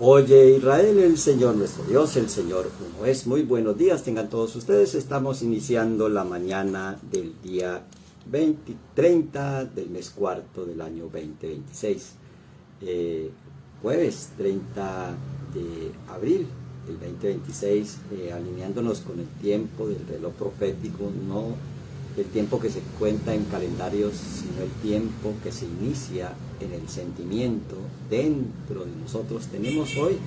Oye Israel, el Señor nuestro Dios, el Señor uno es. Muy buenos días tengan todos ustedes. Estamos iniciando la mañana del día 30 del mes cuarto del año 2026. Jueves 30 de abril del 2026, alineándonos con el tiempo del reloj profético, no el tiempo que se cuenta en calendarios, sino el tiempo que se inicia en el sentimiento dentro de nosotros. Tenemos hoy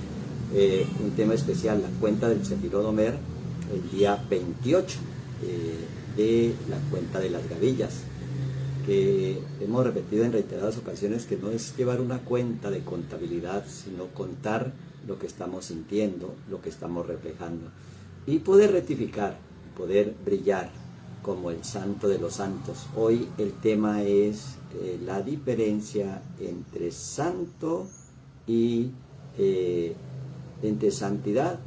un tema especial, la cuenta del Sefirot Omer, el día 28 de la cuenta de las gavillas, que hemos repetido en reiteradas ocasiones que no es llevar una cuenta de contabilidad, sino contar lo que estamos sintiendo, lo que estamos reflejando, y poder rectificar, poder brillar como el santo de los santos. Hoy el tema es la diferencia entre santo y entre santidad,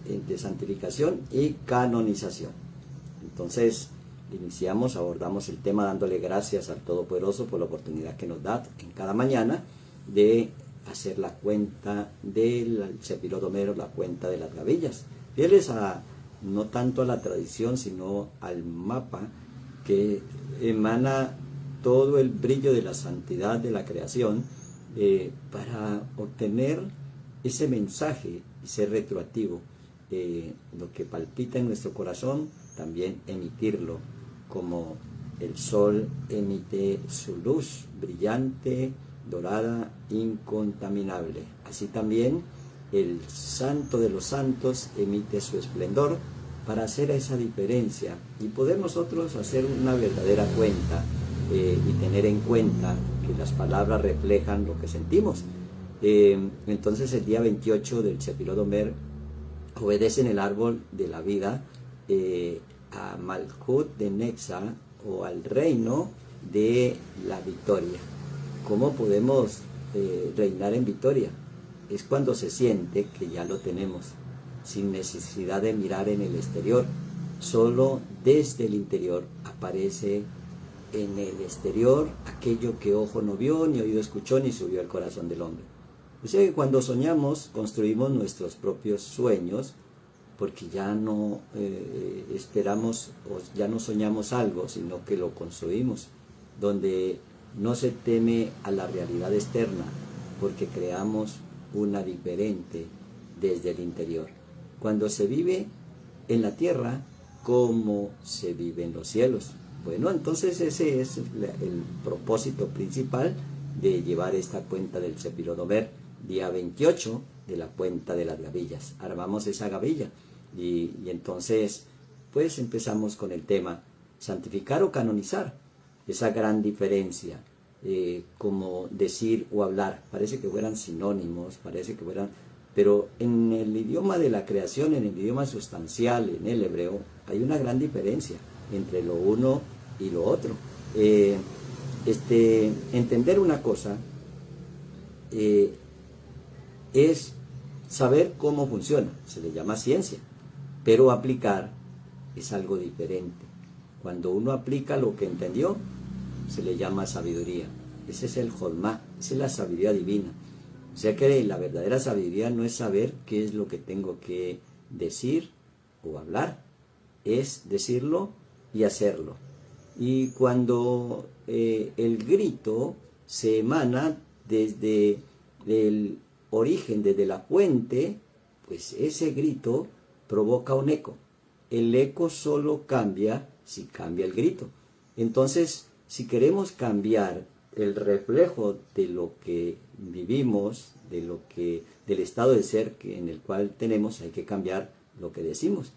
entre santificación y canonización. Entonces abordamos el tema dándole gracias al Todopoderoso por la oportunidad que nos da en cada mañana de hacer la cuenta del Sefirot Omer, la cuenta de las gavillas, fieles no tanto a la tradición, sino al mapa que emana todo el brillo de la santidad de la creación, para obtener ese mensaje y ser retroactivo, lo que palpita en nuestro corazón, también emitirlo, como el sol emite su luz brillante, dorada, incontaminable. Así también el santo de los santos emite su esplendor para hacer esa diferencia y poder nosotros hacer una verdadera cuenta, y tener en cuenta que las palabras reflejan lo que sentimos. Entonces el día 28 del Sefirot Omer obedece en el árbol de la vida a Malkut de Netzah, o al reino de la victoria. ¿Cómo podemos reinar en victoria? Es cuando se siente que ya lo tenemos, sin necesidad de mirar en el exterior. Solo desde el interior aparece en el exterior aquello que ojo no vio, ni oído escuchó, ni subió al corazón del hombre. O sea que cuando soñamos, construimos nuestros propios sueños, porque ya no esperamos o ya no soñamos algo, sino que lo construimos, donde no se teme a la realidad externa, porque creamos una diferente desde el interior. Cuando se vive en la tierra, ¿cómo se vive en los cielos? Bueno, entonces ese es el propósito principal de llevar esta cuenta del Sefirot Omer, día 28 de la cuenta de las gavillas. Armamos esa gavilla y entonces pues empezamos con el tema santificar o canonizar, esa gran diferencia, como decir o hablar, parece que fueran sinónimos, pero en el idioma de la creación, en el idioma sustancial, en el hebreo, hay una gran diferencia entre lo uno y lo otro. Entender una cosa es saber cómo funciona, se le llama ciencia, pero aplicar es algo diferente. Cuando uno aplica lo que entendió, se le llama sabiduría. Ese es el Jodmá, esa es la sabiduría divina. O sea que la verdadera sabiduría no es saber qué es lo que tengo que decir o hablar, es decirlo y hacerlo. Y cuando el grito se emana desde el origen, desde la fuente, pues ese grito provoca un eco. El eco solo cambia si cambia el grito. Entonces, si queremos cambiar el reflejo de lo que vivimos, del estado de ser en el cual tenemos, hay que cambiar lo que decimos,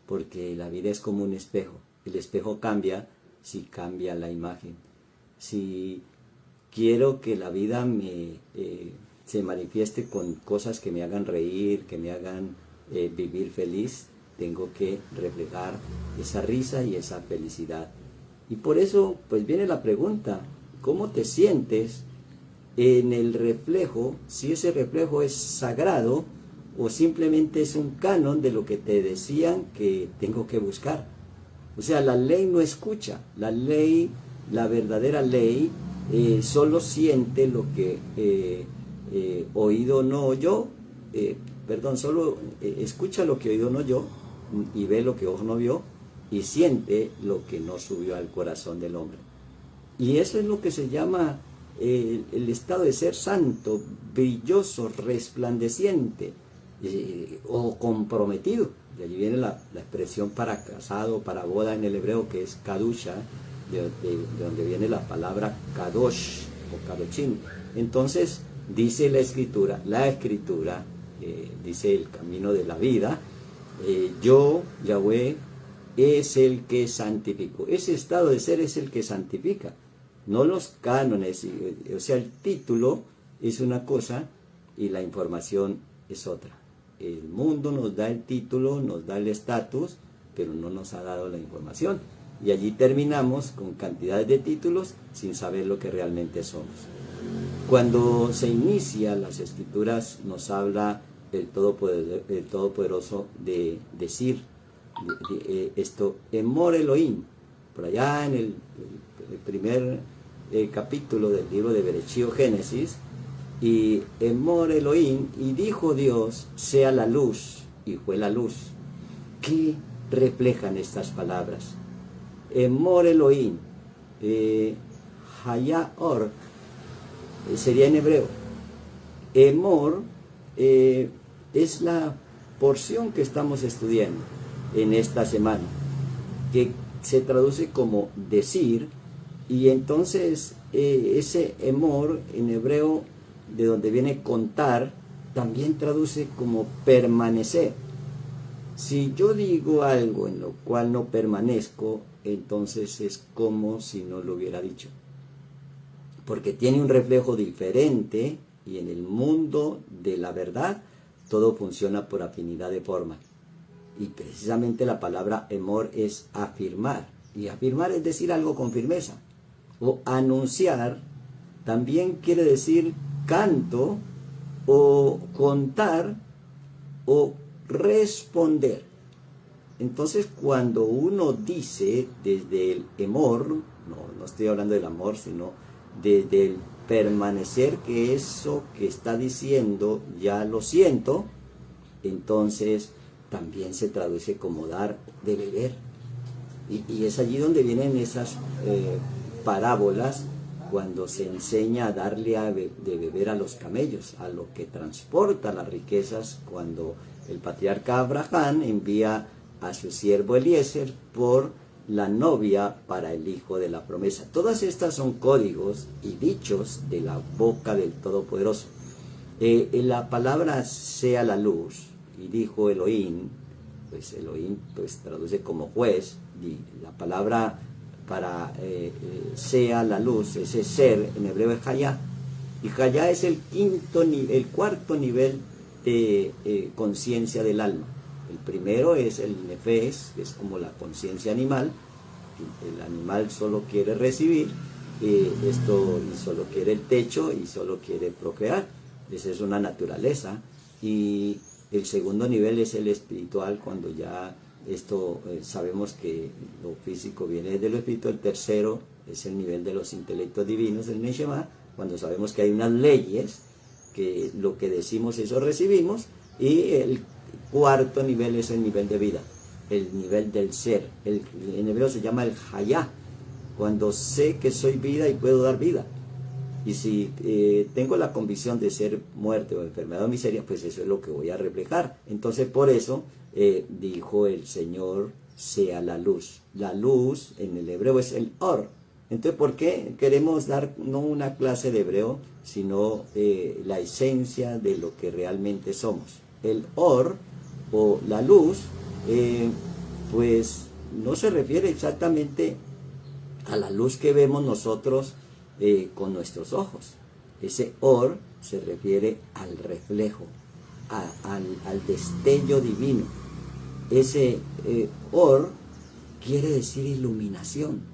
porque la vida es como un espejo. El espejo cambia si cambia la imagen. Si quiero que la vida se manifieste con cosas que me hagan reír, que me hagan vivir feliz, tengo que reflejar esa risa y esa felicidad. Y por eso pues viene la pregunta: ¿cómo te sientes en el reflejo? Si ese reflejo es sagrado o simplemente es un canon de lo que te decían que tengo que buscar. O sea, la ley no escucha, la verdadera ley, solo siente lo que oído no oyó solo escucha lo que oído no oyó, y ve lo que ojo no vio, y siente lo que no subió al corazón del hombre. Y eso es lo que se llama el estado de ser santo, brilloso, resplandeciente, o comprometido. De allí viene la expresión para casado, para boda en el hebreo, que es kadusha, de donde viene la palabra kadosh o kadoshim. Entonces dice la escritura, dice el camino de la vida, yo, Yahweh, es el que santifico. Ese estado de ser es el que santifica, no los cánones. O sea, el título es una cosa y la información es otra. El mundo nos da el título, nos da el estatus, pero no nos ha dado la información. Y allí terminamos con cantidades de títulos sin saber lo que realmente somos. Cuando se inicia las escrituras, nos habla el Todopoderoso de decir esto, Emor Elohim, por allá en el primer capítulo del libro de Bereshit o Génesis, y Emor Elohim, y dijo Dios, sea la luz, y fue la luz. ¿Qué reflejan estas palabras? Emor Elohim, Haya Or, sería en hebreo. Emor es la porción que estamos estudiando en esta semana, que se traduce como decir, y entonces ese emor en hebreo, de donde viene contar, también traduce como permanecer. Si yo digo algo en lo cual no permanezco, entonces es como si no lo hubiera dicho, porque tiene un reflejo diferente, y en el mundo de la verdad todo funciona por afinidad de forma. Y precisamente la palabra emor es afirmar, y afirmar es decir algo con firmeza, o anunciar también quiere decir canto, o contar, o responder. Entonces, cuando uno dice desde el emor, no estoy hablando del amor, sino desde el permanecer, que eso que está diciendo ya lo siento, entonces también se traduce como dar de beber. Y es allí donde vienen esas parábolas, cuando se enseña a darle de beber a los camellos, a lo que transporta las riquezas, cuando el patriarca Abraham envía a su siervo Eliezer por la novia para el hijo de la promesa. Todas estas son códigos y dichos de la boca del Todopoderoso. La palabra sea la luz, y dijo Elohim, pues Elohim pues traduce como juez, y la palabra para sea la luz, ese ser en hebreo es Hayá, y Hayá es el cuarto nivel de conciencia del alma. El primero es el nefes, que es como la conciencia animal. El animal solo quiere recibir esto, y solo quiere el techo, y solo quiere procrear. Esa es una naturaleza. Y el segundo nivel es el espiritual, cuando ya esto sabemos que lo físico viene de lo espiritual. El tercero es el nivel de los intelectos divinos, el Neshama, cuando sabemos que hay unas leyes, que lo que decimos eso recibimos. Y el cuarto nivel es el nivel de vida, el nivel del ser. En hebreo se llama el Hayá, cuando sé que soy vida y puedo dar vida. Y si tengo la convicción de ser muerte o enfermedad o miseria, pues eso es lo que voy a reflejar. Entonces por eso dijo el Señor, sea la luz. La luz en el hebreo es el or. Entonces, ¿por qué queremos dar no una clase de hebreo, sino la esencia de lo que realmente somos? El or, o la luz, pues no se refiere exactamente a la luz que vemos nosotros con nuestros ojos. Ese or se refiere al reflejo, al destello divino. Ese or quiere decir iluminación.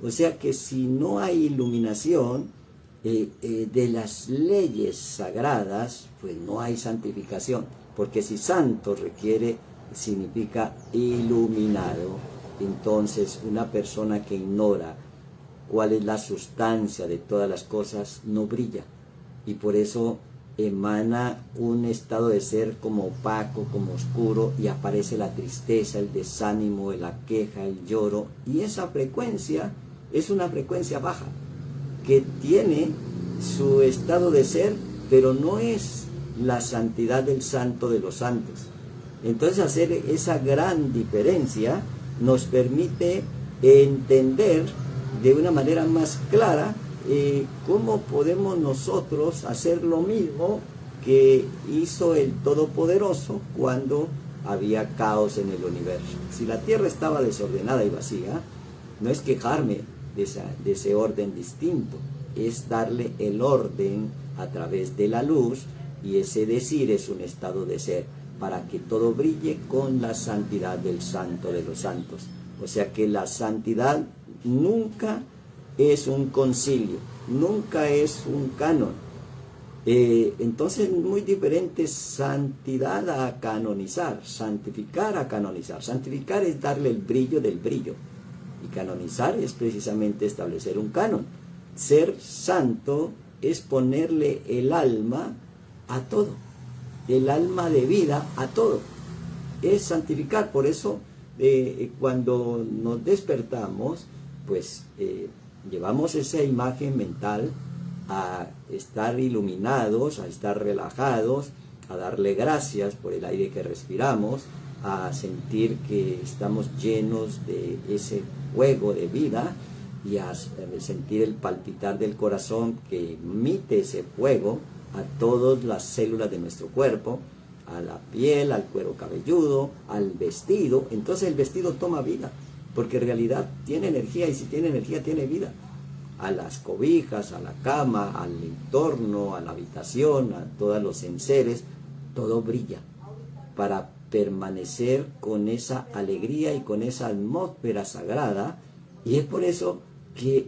O sea que si no hay iluminación de las leyes sagradas, pues no hay santificación. Porque si santo significa iluminado, entonces una persona que ignora cuál es la sustancia de todas las cosas no brilla. Y por eso emana un estado de ser como opaco, como oscuro, y aparece la tristeza, el desánimo, la queja, el lloro, y esa frecuencia es una frecuencia baja, que tiene su estado de ser, pero no es la santidad del santo de los santos. Entonces hacer esa gran diferencia nos permite entender de una manera más clara cómo podemos nosotros hacer lo mismo que hizo el Todopoderoso cuando había caos en el universo. Si la tierra estaba desordenada y vacía, no es quejarme de ese orden distinto, es darle el orden a través de la luz, y ese decir es un estado de ser, para que todo brille con la santidad del santo de los santos. O sea que la santidad nunca es un concilio, nunca es un canon. Entonces muy diferente santidad a canonizar, santificar a canonizar. Santificar es darle el brillo del brillo, y canonizar es precisamente establecer un canon. Ser santo es ponerle el alma a todo, el alma de vida a todo, es santificar. Por eso cuando nos despertamos, pues llevamos esa imagen mental a estar iluminados, a estar relajados, a darle gracias por el aire que respiramos, a sentir que estamos llenos de ese fuego de vida, y a sentir el palpitar del corazón que emite ese fuego a todas las células de nuestro cuerpo, a la piel, al cuero cabelludo, al vestido. Entonces el vestido toma vida, porque en realidad tiene energía, y si tiene energía tiene vida. A las cobijas, a la cama, al entorno, a la habitación, a todos los enseres, todo brilla para permanecer con esa alegría y con esa atmósfera sagrada. Y es por eso que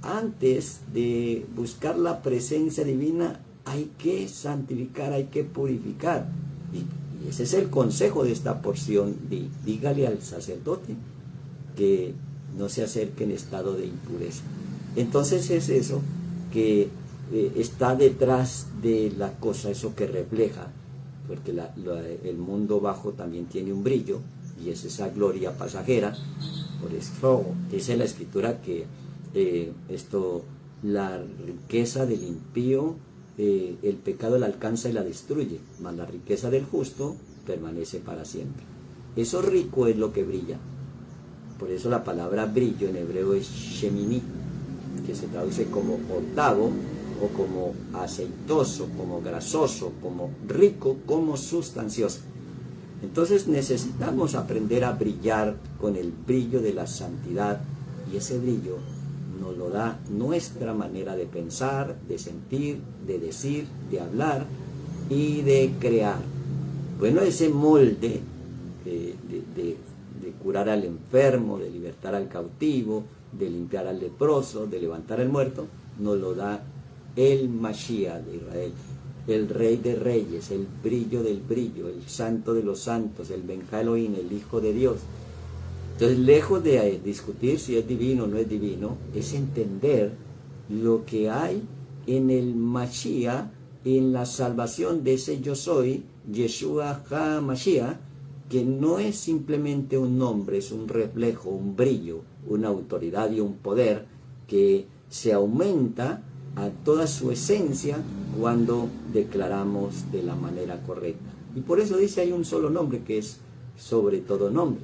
antes de buscar la presencia divina hay que santificar, hay que purificar. Y ese es el consejo de esta porción. Dígale al sacerdote que no se acerque en estado de impureza. Entonces es eso que está detrás de la cosa, eso que refleja, porque el mundo bajo también tiene un brillo, y es esa gloria pasajera. Por eso dice la Escritura que la riqueza del impío, el pecado la alcanza y la destruye, mas la riqueza del justo permanece para siempre. Eso rico es lo que brilla. Por eso la palabra brillo en hebreo es shemini, que se traduce como octavo, o como aceitoso, como grasoso, como rico, como sustancioso. Entonces necesitamos aprender a brillar con el brillo de la santidad, y ese brillo nos lo da nuestra manera de pensar, de sentir, de decir, de hablar y de crear. Bueno, ese molde de curar al enfermo, de libertar al cautivo, de limpiar al leproso, de levantar al muerto, nos lo da el Mashiach de Israel, el Rey de Reyes, el brillo del brillo, el Santo de los Santos, el Ben Elohim, el Hijo de Dios. Entonces, lejos de discutir si es divino o no es divino, es entender lo que hay en el Mashiach, en la salvación de ese yo soy, Yeshua HaMashiach, que no es simplemente un nombre, es un reflejo, un brillo, una autoridad y un poder que se aumenta a toda su esencia cuando declaramos de la manera correcta. Y por eso dice, hay un solo nombre que es sobre todo nombre.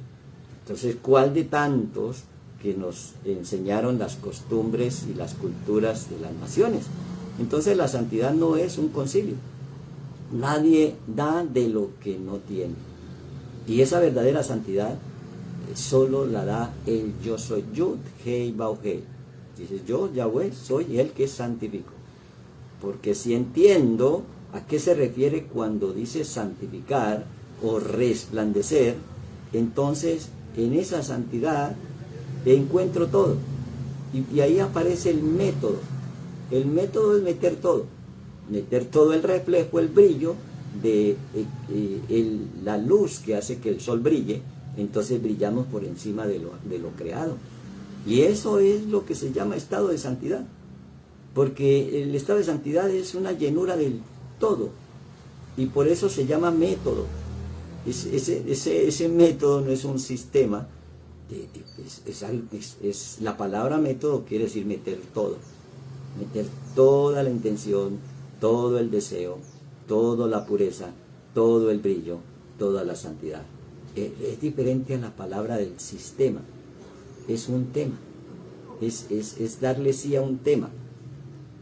Entonces, ¿cuál de tantos que nos enseñaron las costumbres y las culturas de las naciones? Entonces la santidad no es un concilio. Nadie da de lo que no tiene. Y esa verdadera santidad solo la da el yo soy, Yud, Hei, Bau, Hei. Dice, yo, Yahweh, soy el que santifico. Porque si entiendo a qué se refiere cuando dice santificar o resplandecer, entonces en esa santidad encuentro todo. Y ahí aparece el método. El método es meter todo el reflejo, el brillo de la luz que hace que el sol brille. Entonces brillamos por encima de lo creado. Y eso es lo que se llama estado de santidad. Porque el estado de santidad es una llenura del todo. Y por eso se llama método. Ese método no es un sistema, la palabra método quiere decir meter todo. Meter toda la intención, todo el deseo, toda la pureza, todo el brillo, toda la santidad. Es diferente a la palabra del sistema. Es un tema. Es darle sí a un tema.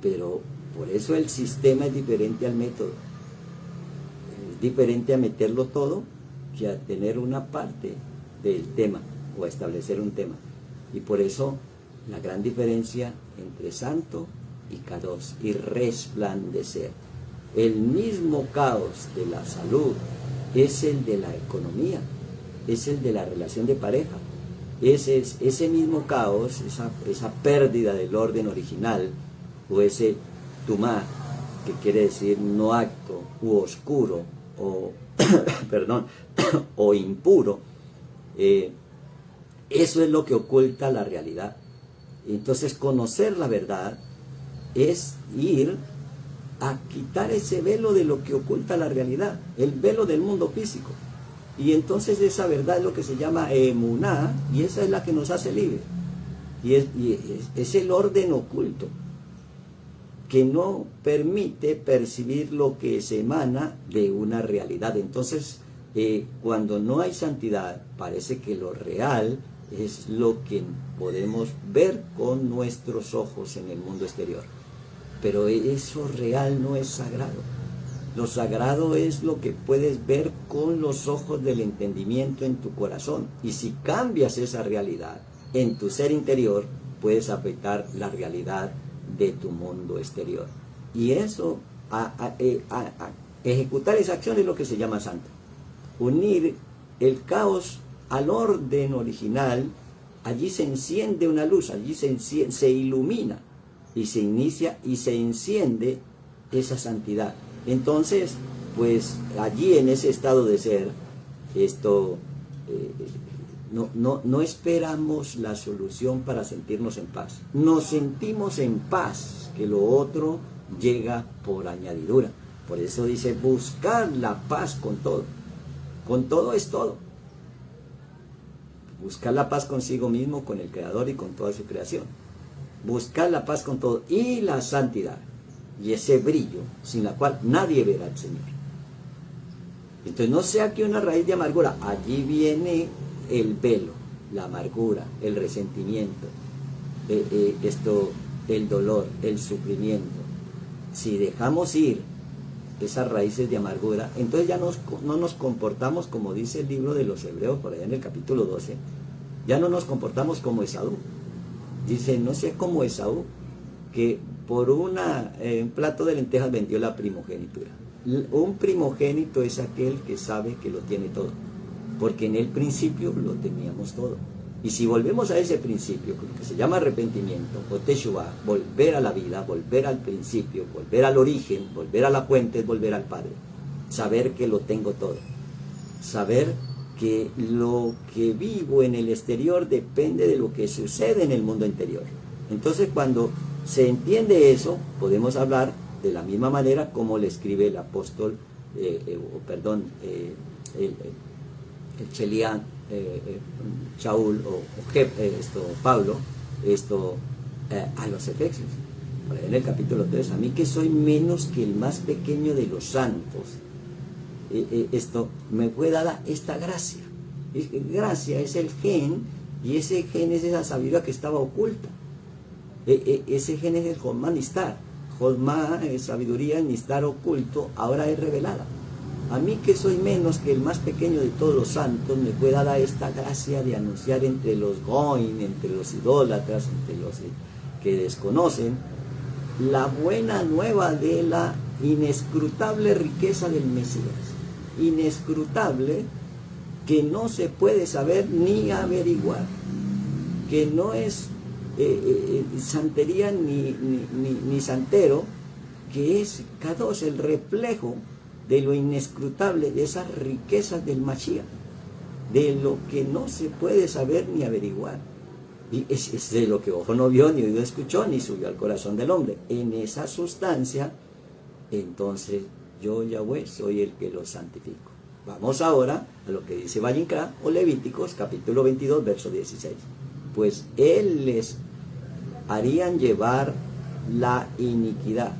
Pero por eso el sistema es diferente al método. Es diferente a meterlo todo que a tener una parte del tema o a establecer un tema. Y por eso la gran diferencia entre santo y kadosh y resplandecer. El mismo caos de la salud es el de la economía, es el de la relación de pareja. Ese mismo caos, esa pérdida del orden original, o ese tumá, que quiere decir no acto, u oscuro, o perdón, o impuro, eso es lo que oculta la realidad. Entonces conocer la verdad es ir a quitar ese velo de lo que oculta la realidad, el velo del mundo físico. Y entonces esa verdad es lo que se llama emuná, y esa es la que nos hace libre. Y es el orden oculto que no permite percibir lo que se emana de una realidad. Entonces, cuando no hay santidad, parece que lo real es lo que podemos ver con nuestros ojos en el mundo exterior. Pero eso real no es sagrado. Lo sagrado es lo que puedes ver con los ojos del entendimiento en tu corazón. Y si cambias esa realidad en tu ser interior, puedes afectar la realidad de tu mundo exterior. Y eso, ejecutar esa acción es lo que se llama santo. Unir el caos al orden original, allí se enciende una luz, allí se ilumina y se inicia y se enciende esa santidad. Entonces, pues allí en ese estado de ser, no esperamos la solución para sentirnos en paz. Nos sentimos en paz, que lo otro llega por añadidura. Por eso dice, buscar la paz con todo. Con todo es todo. Buscar la paz consigo mismo, con el Creador y con toda su creación. Buscar la paz con todo y la santidad. Y ese brillo, sin la cual nadie verá al Señor. Entonces no sea que una raíz de amargura, allí viene el velo, la amargura, el resentimiento, el dolor, el sufrimiento. Si dejamos ir esas raíces de amargura, entonces ya no nos comportamos como dice el libro de los Hebreos, por allá en el capítulo 12, ya no nos comportamos como Esaú. Dice, no sea como Esaú, que por un plato de lentejas vendió la primogenitura. Un primogénito es aquel que sabe que lo tiene todo, porque en el principio lo teníamos todo. Y si volvemos a ese principio, que se llama arrepentimiento, o teshuvá, volver a la vida, volver al principio, volver al origen, volver a la fuente, es volver al Padre. Saber que lo tengo todo. Saber que lo que vivo en el exterior depende de lo que sucede en el mundo interior. Entonces, cuando se entiende eso, podemos hablar de la misma manera como le escribe el apóstol, el Chelián, Shaul Pablo, a los Efesios. En el capítulo 3, a mí que soy menos que el más pequeño de los santos, me fue dada esta gracia. Gracia es el gen, y ese gen es esa sabiduría que estaba oculta. Ese gen es el Jodmá Nistar. Jodmá es sabiduría, Nistar oculto, ahora es revelada. A mí que soy menos que el más pequeño de todos los santos, me fue dada esta gracia de anunciar entre los goim, entre los idólatras, entre los que desconocen, la buena nueva de la inescrutable riqueza del Mesías. Inescrutable, que no se puede saber ni averiguar, que no es santería ni santero, que es Kadosh, el reflejo de lo inescrutable, de esas riquezas del Mashiach, de lo que no se puede saber ni averiguar. Y es de lo que ojo no vio, ni oído escuchó, ni subió al corazón del hombre. En esa sustancia, entonces, yo Yahweh soy el que los santifico. Vamos ahora a lo que dice Vayikra o Levíticos capítulo 22 verso 16. Pues él les harían llevar la iniquidad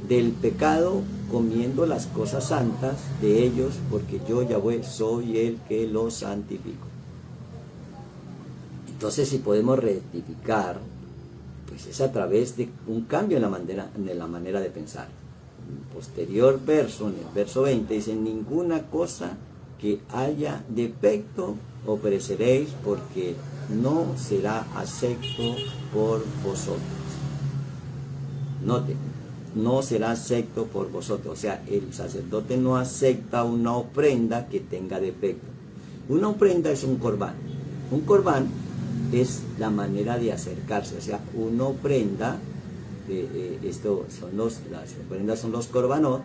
del pecado comiendo las cosas santas de ellos, porque yo Yahweh soy el que los santifico. Entonces, si podemos rectificar, pues es a través de un cambio en la manera de pensar. En el posterior verso, en el verso 20, dice: ninguna cosa que haya defecto o pereceréis, porque no será acepto por vosotros. Note, no será acepto por vosotros. O sea, el sacerdote no acepta una ofrenda que tenga defecto. Una ofrenda es un corbán. Un corbán es la manera de acercarse. O sea, una ofrenda, las ofrendas son los corbanot,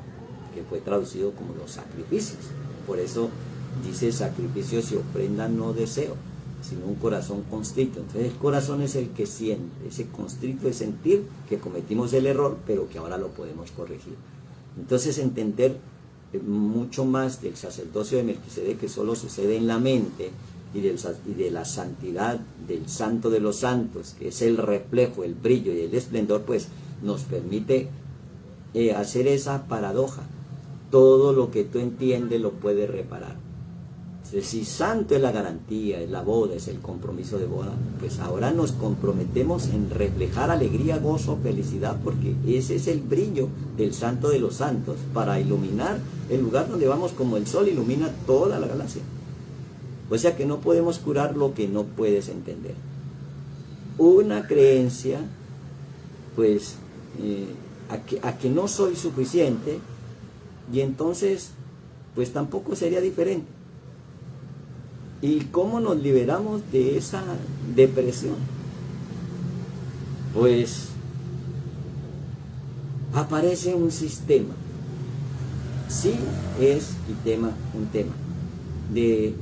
que fue traducido como los sacrificios. Por eso dice: sacrificios y ofrenda no deseo, sino un corazón constrito. Entonces el corazón es el que siente, ese constrito es sentir que cometimos el error, pero que ahora lo podemos corregir. Entonces entender mucho más del sacerdocio de Melquisedec, que solo sucede en la mente, y de la santidad del Santo de los Santos, que es el reflejo, el brillo y el esplendor, pues nos permite hacer esa paradoja. Todo lo que tú entiendes lo puedes reparar. Si santo es la garantía, es la boda, es el compromiso de boda, pues ahora nos comprometemos en reflejar alegría, gozo, felicidad, porque ese es el brillo del Santo de los Santos, para iluminar el lugar donde vamos, como el sol ilumina toda la galaxia. O sea que no podemos curar lo que no puedes entender. Una creencia, pues, a que no soy suficiente, y entonces, pues tampoco sería diferente. ¿Y cómo nos liberamos de esa depresión? Pues aparece un sistema. Sí es un tema de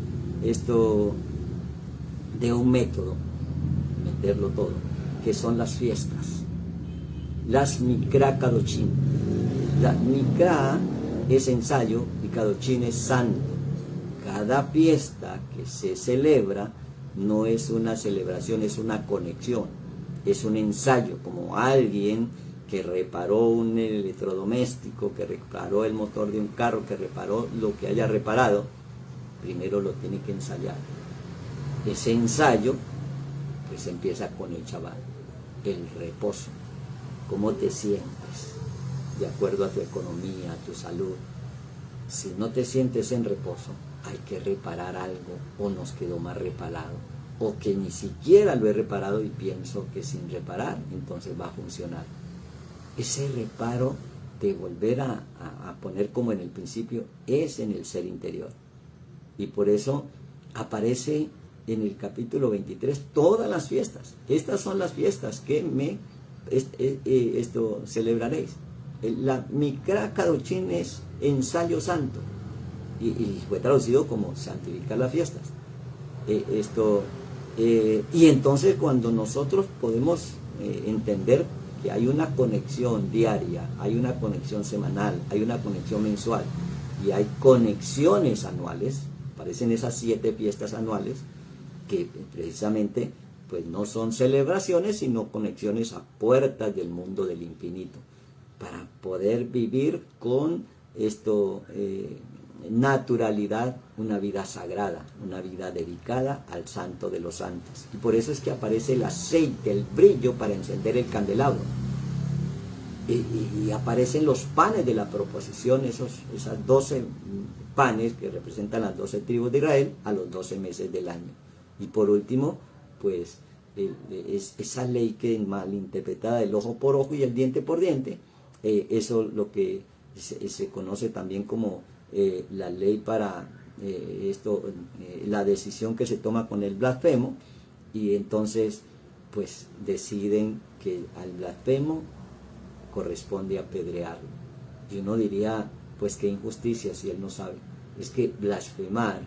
esto, de un método, meterlo todo, que son las fiestas, las Mikra Kadoshim. La Mikra es ensayo y Kadoshim es santo. Cada fiesta que se celebra no es una celebración, es una conexión, es un ensayo, como alguien que reparó un electrodoméstico, que reparó el motor de un carro, que reparó lo que haya reparado. Primero lo tiene que ensayar. Ese ensayo pues empieza con el Shabbat, el reposo. ¿Cómo te sientes? De acuerdo a tu economía, a tu salud. Si no te sientes en reposo, hay que reparar algo, o nos quedó más reparado, o que ni siquiera lo he reparado y pienso que sin reparar entonces va a funcionar. Ese reparo de volver a poner como en el principio es en el ser interior. Y por eso aparece en el capítulo 23 todas las fiestas. Estas son las fiestas que celebraréis. La Mikra Kadoshim es ensayo santo, y fue traducido como santificar las fiestas. Y entonces cuando nosotros podemos entender que hay una conexión diaria, hay una conexión semanal, hay una conexión mensual y hay conexiones anuales, aparecen esas 7 fiestas anuales que precisamente pues no son celebraciones, sino conexiones a puertas del mundo del infinito, para poder vivir con naturalidad, una vida sagrada, una vida dedicada al Santo de los Santos. Y por eso es que aparece el aceite, el brillo para encender el candelabro. Y aparecen los panes de la proposición, esas 12 panes que representan las 12 tribus de Israel a los 12 meses del año. Y por último, pues es esa ley que malinterpretada, el ojo por ojo y el diente por diente, eso lo que se conoce también como la ley para la decisión que se toma con el blasfemo, y entonces pues deciden que al blasfemo corresponde apedrearlo. Y uno diría, pues qué injusticia si él no sabe. Es que blasfemar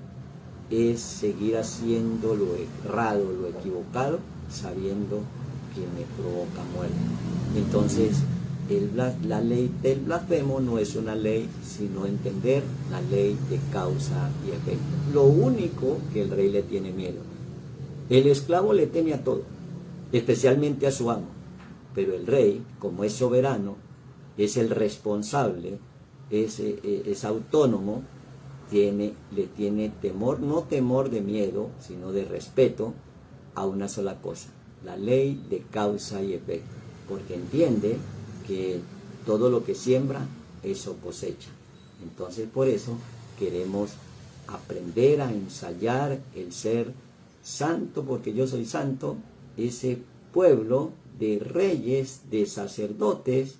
es seguir haciendo lo errado, lo equivocado, sabiendo que me provoca muerte. Entonces la ley del blasfemo no es una ley, sino entender la ley de causa y efecto. Lo único que el rey le tiene miedo. El esclavo le teme a todo, especialmente a su amo, pero el rey, como es soberano, es el responsable, es autónomo, le tiene temor, no temor de miedo, sino de respeto a una sola cosa, la ley de causa y efecto, porque entiende que todo lo que siembra, eso cosecha. Entonces por eso queremos aprender a ensayar el ser santo, porque yo soy santo, ese pueblo de reyes, de sacerdotes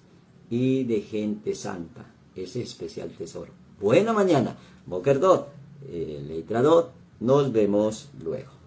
y de gente santa, ese especial tesoro. Buena mañana, Boker Dot, Leitra Dot, nos vemos luego.